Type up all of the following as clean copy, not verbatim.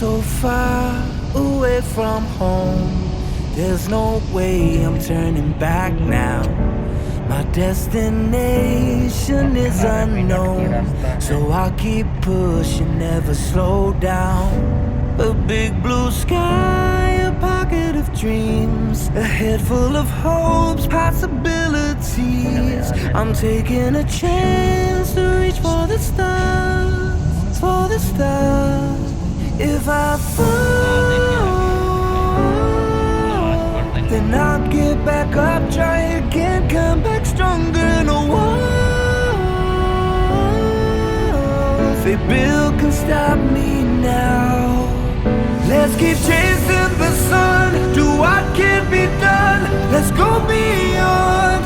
so far away from home. There's no way I'm turning back now. My destination is unknown, so I'll keep pushing, never slow down. A big blue sky, a pocket of dreams, a head full of hopes, possibilities. I'm taking a chance to reach for the stars, for the stars. If I fall, then I'll get back up, try again, come back stronger. No walls they build can stop me now. Let's keep chasing the sun, do what can be done. Let's go beyond,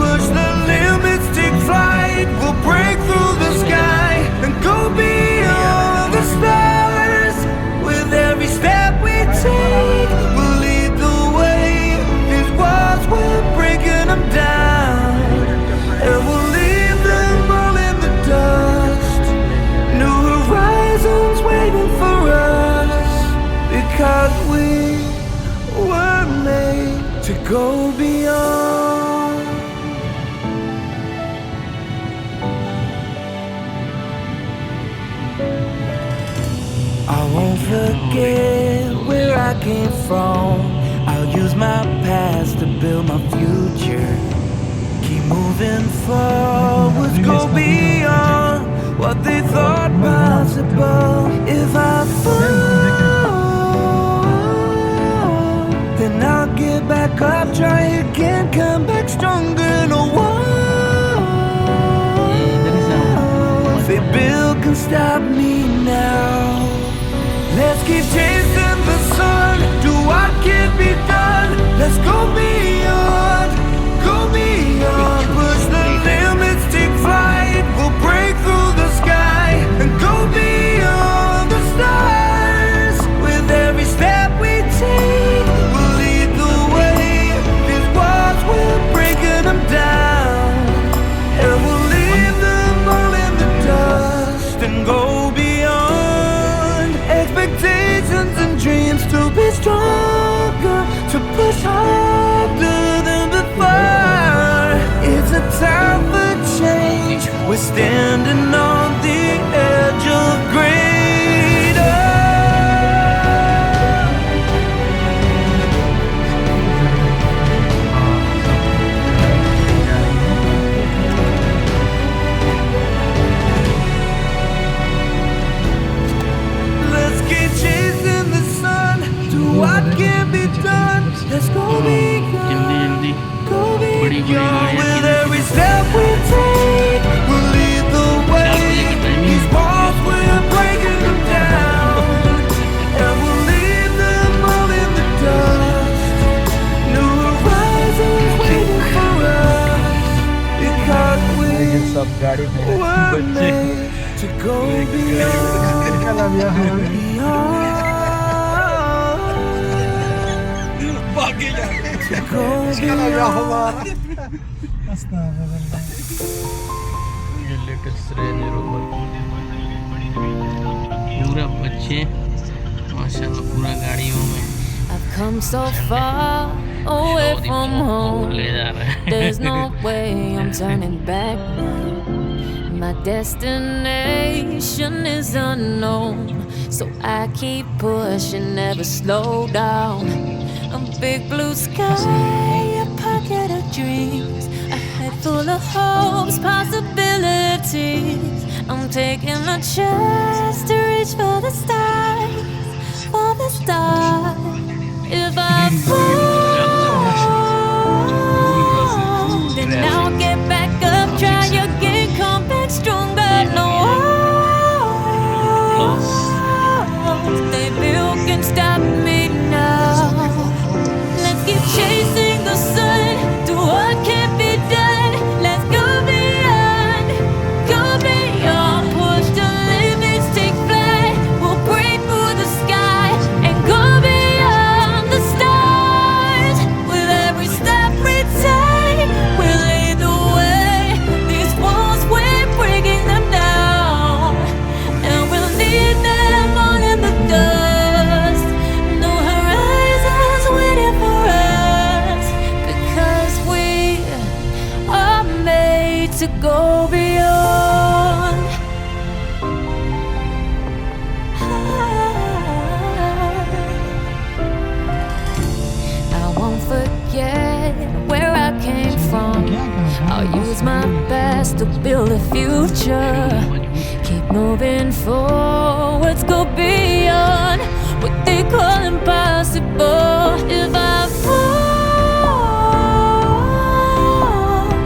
push the limits, take flight. We'll break through the sky and go beyond the stars. With every step we take, we'll lead the way. These walls, we're breaking them down, and we'll leave them all in the dust. New horizons waiting for us, because we were made to go beyond. I won't forget where I came from. I'll use my past to build my future. Keep moving forwards, go beyond what they thought possible. If I fall, then I'll get back up, try again, come back stronger. No walls they build can stop me now. Let's keep chasing the sun, do what can be done. Let's go beyond, push the limits, take flight. We'll break through the sky and go beyond the stars. With every step we take, we'll lead the way. These walls, we're breaking them down, and we'll leave them all in the dust and go beyond expectations and dreams, to be stronger, to push harder than before. It's a time for change, we're standing on the edge of greater. Let's keep chasing the sun, do what can be done. Let's go beyond, go beyond. With every step we take, we'll lead the way. These walls, we're breaking them down, and we'll leave them all in the dust. New horizons waiting for us, because we were made to go beyond, to go beyond. पूरा बच्चे माशाल्लाह पूरा गाड़ियों में I've come so far away from home. ले जा रहा है There's no way I'm turning back now. My destination is unknown, so I keep pushing, never slow down. A big blue sky, a pocket of dreams, a head full of hopes, possibilities. I'm taking a chance to reach for the stars, for the stars. If I fall, then I'll get back up, try again, come back stronger. No walls they build can stop me now. Let's keep chasing the sun, do what can be done. Let's go beyond, push the limits, take flight. We'll break through the sky and go beyond the stars. use my best to build a future. Keep moving forwards, go beyond what they call impossible. If I fall,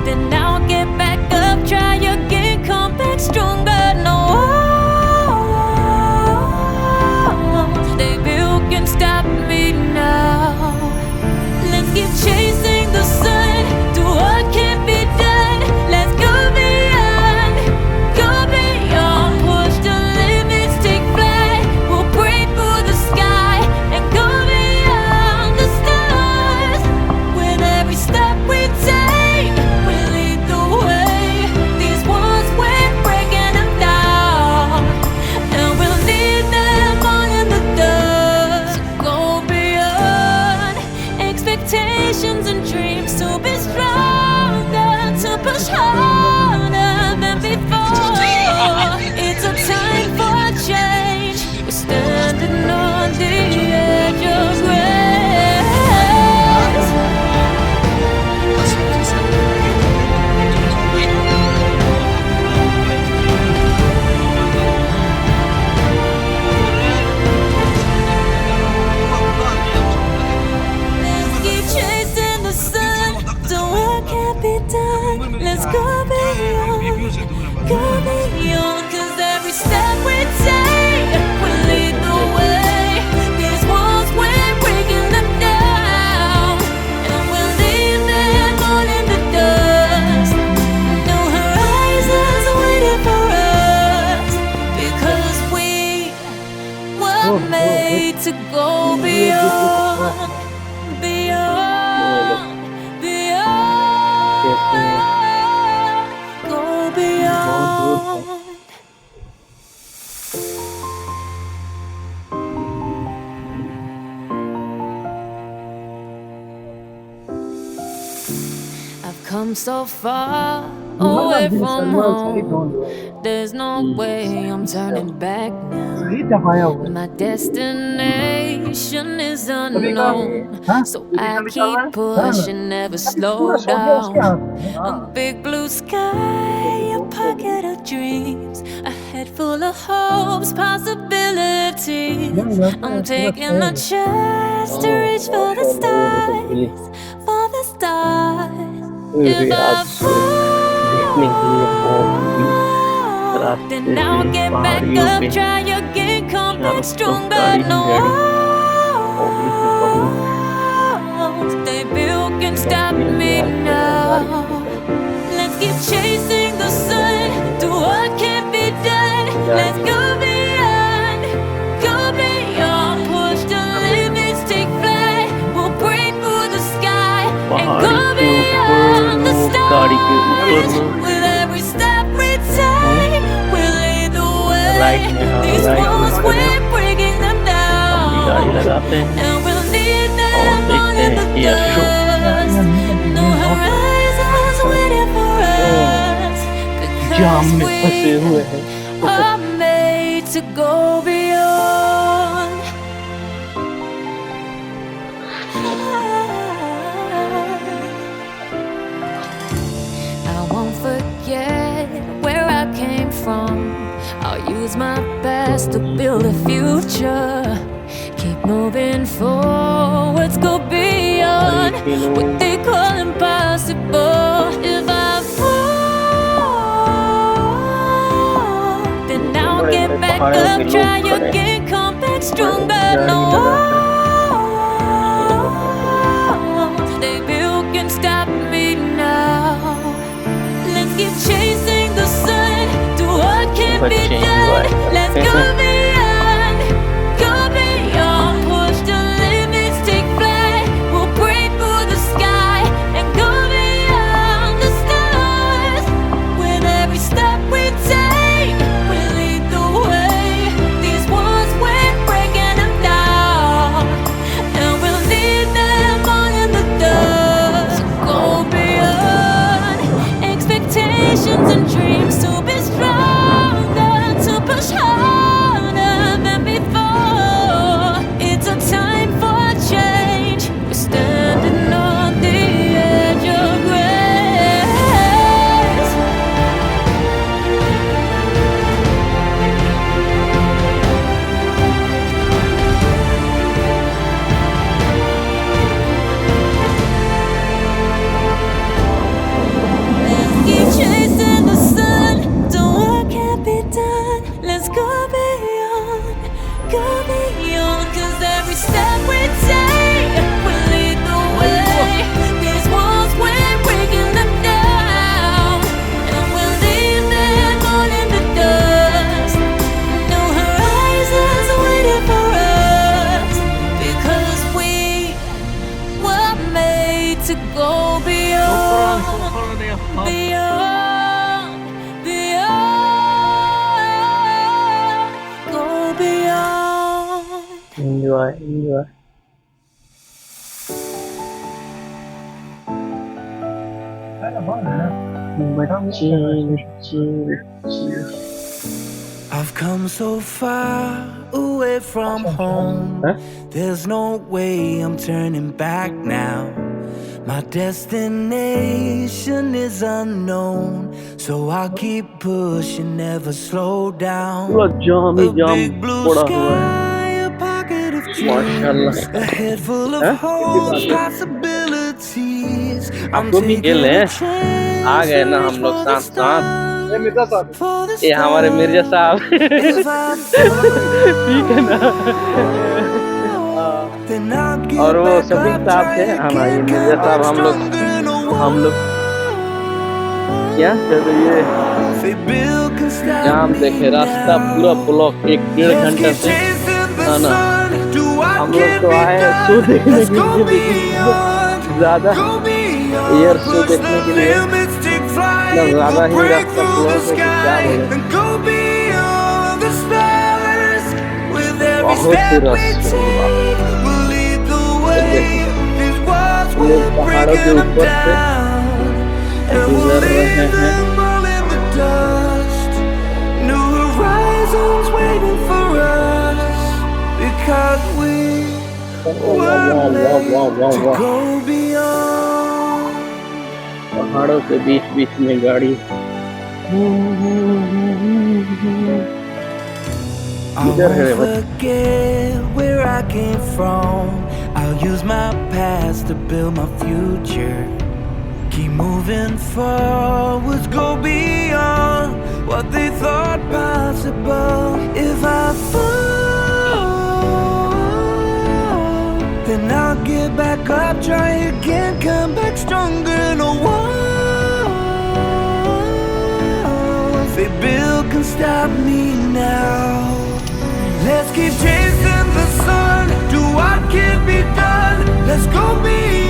then I'll get back up, try again, come back stronger. No walls they built can stop me now. Let's keep chasing the sun, do what can't be done. Let's go beyond, push the limits, take flight. We'll break through the sky and go beyond the stars. With every step we take, we lead the way. These walls we're breaking them down, and we'll leave them all in the dust. Go beyond expectations and dreams, to be stronger, to push harder than before. It's a time for change. We're standing on the edge of grace. Let's keep chasing the sun, do what can't be done. Let's go beyond, 'cause every step we take will lead the way. These walls we're breaking them down, and we'll leave them all in the dust. No horizons waiting for us, because we were made to go beyond, beyond, beyond, go beyond. I've come so far away from home. There's no way I'm turning back now. My destination is unknown, so I keep pushing, never slow down. A big blue sky, a pocket of dreams, a head full of hopes, possibilities. I'm taking a chance to reach for the stars, for the stars. If I fall, then I'll get back up, try again, come back stronger. No walls they built can stop me now. Let's keep chasing the sun, do what can't be done. Let's go beyond, push the limits, take flight. We'll break through the sky and go beyond the stars. With every step we take, we'll lead the way. These walls we're breaking them down, and we'll leave them all in the dust. No horizons waiting for us, because we are made to go beyond. I won't forget where I came from. I'll use my best to build a future. Keep moving forwards, go beyond what they call impossible. If I fall, then I'll get back up, try again, come back stronger. No walls they built can stop me now. Let's keep chasing the sun, do what can't be done. Let's go beyond, push the limits, take flight. We'll break through the sky and go beyond the stars. With every step we take, we lead the way. These walls we're breaking them down, and we'll leave them all in the dust. Go beyond expectations and dreams, to be stronger, to push harder go beyond, Beyond. beyond, beyond, go beyond. Enjoy, enjoy. I've come so far away from home. There's no way I'm turning back now. My destination is unknown, so I'll keep pushing, never slow down. पूरा जाम ही A jam big blue पड़ा हुआ है sky, a pocket of माशाल्लाह। dreams, a head full of hopes, possibilities. I'm आपको भी खेल taking है a chance आ गए ना हम लोग for the साथ साथ stars, for the ये हमारे मिर्जा साहब stars. If I ठीक है ना fall, then I'll get और वो back शफीक up, साहब try थे हाँ ना ये again, मिर्जा come साहब back हम लोग stronger, no क्या चलो ये They build can stop jam me देखे रास्ता पूरा now. ब्लॉक 1-1.5 Let's घंटा keep से chasing the हाँ ना sun. Do what हम लोग can तो be आए शो done. देखने Let's के go लिए लेकिन beyond. ज्यादा Go beyond. Air show Push the देखने के लिए limits, take इतना flight. ज्यादा We'll ही break रास्ता through the ब्लॉक है कि क्या sky बोले and go beyond the stars. With every बहुत ही step we रास्ता take, we'll lead the way. These walls ये we're पहाड़ों breaking के them ऊपर से down, and we'll गुजर रहे leave हैं them all in the dust. New horizons waiting for us, because we वाह were वाह वाह वाह made वाह to वाह go beyond. पहाड़ों के बीच बीच में गाड़ी I किधर है won't भाई forget where I came from. I'll use my past to build my future. Keep moving forwards, go beyond what they thought possible. If I fall, then I'll get back up, try again, come back stronger. No walls they build can stop me now. Let's keep chasing the sun, do what can be done. Let's go beyond.